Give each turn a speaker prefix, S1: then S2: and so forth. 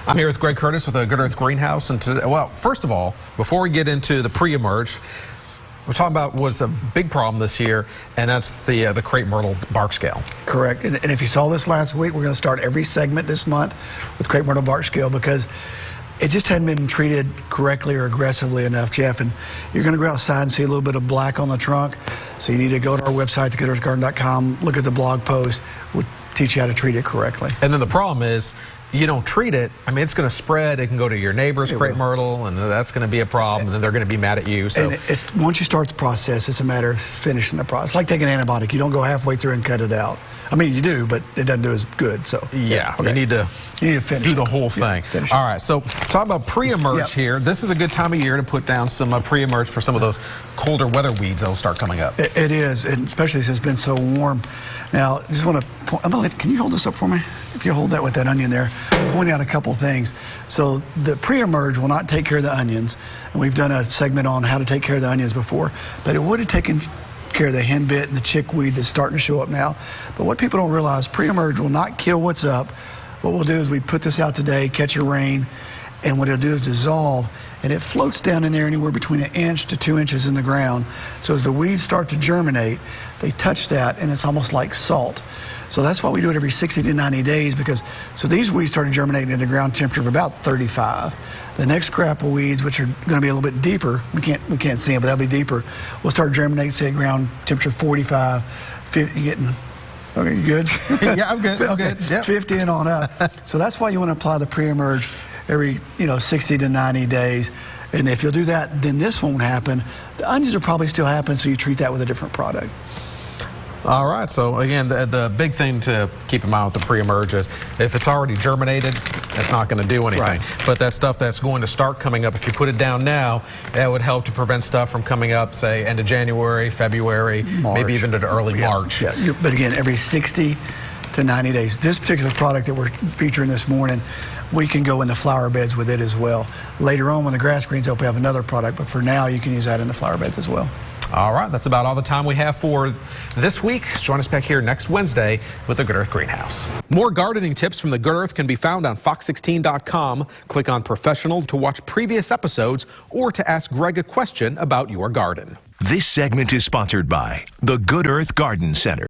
S1: I'm here with Greg Curtis with the Good Earth Greenhouse, and today, well, first of all, before we get into the pre-emerge, we're talking about what's a big problem this year, and that's the crepe myrtle bark scale.
S2: Correct, and if you saw this last week, we're going to start every segment this month with crepe myrtle bark scale because it just hadn't been treated correctly or aggressively enough, Jeff. And you're going to go outside and see a little bit of black on the trunk, so you need to go to our website, thegoodearthgarden.com, look at the blog post. We'll teach you how to treat it correctly.
S1: And then the problem is, you don't treat it, I mean, it's going to spread. It can go to your neighbor's crepe myrtle, and that's going to be a problem, and then they're going to be mad at you. So
S2: and once you start the process, it's a matter of finishing the process. It's like taking an antibiotic. You don't go halfway through and cut it out. I mean, you do, but it doesn't do as good. So
S1: yeah, okay. you need to
S2: finish
S1: do the whole thing. All right, so talk about pre-emerge here. This is a good time of year to put down some pre-emerge for some of those colder weather weeds that will start coming up.
S2: It is, and especially since it's been so warm. Now, I just want to point, can you hold this up for me? If you hold that with that onion there, point out a couple things. So the pre-emerge will not take care of the onions, and we've done a segment on how to take care of the onions before, but it would have taken care of the henbit and the chickweed that's starting to show up now. But what people don't realize, pre-emerge will not kill what's up. What we'll do is we put this out today, catch a rain, and what it'll do is dissolve, and it floats down in there anywhere between 1 inch to 2 inches in the ground. So as the weeds start to germinate, they touch that, and it's almost like salt. So that's why we do it every 60 to 90 days, because so these weeds started germinating at a ground temperature of about 35. The next crop of weeds, which are going to be a little bit deeper, we can't see them, but they'll be deeper, will start germinating, say, at ground temperature 45, 50, you getting, okay, you good?
S1: Yeah, I'm good, I'm good. Yep.
S2: 50 and on up. So that's why you want to apply the pre-emerge every, 60 to 90 days. And if you'll do that, then this won't happen. The onions will probably still happen, so you treat that with a different product.
S1: All right, so again, the big thing to keep in mind with the pre-emerge is if it's already germinated, it's not going to do anything.
S2: Right.
S1: But that stuff that's going to start coming up, if you put it down now, that would help to prevent stuff from coming up, say, end of January, February,
S2: March.
S1: Maybe even into early March.
S2: Yeah, but again, every 60 to 90 days. This particular product that we're featuring this morning, we can go in the flower beds with it as well. Later on, when the grass greens open, we have another product, but for now, you can use that in the flower beds as well.
S1: All right, that's about all the time we have for this week. Join us back here next Wednesday with the Good Earth Greenhouse. More gardening tips from the Good Earth can be found on fox16.com. Click on Professionals to watch previous episodes or to ask Greg a question about your garden.
S3: This segment is sponsored by the Good Earth Garden Center.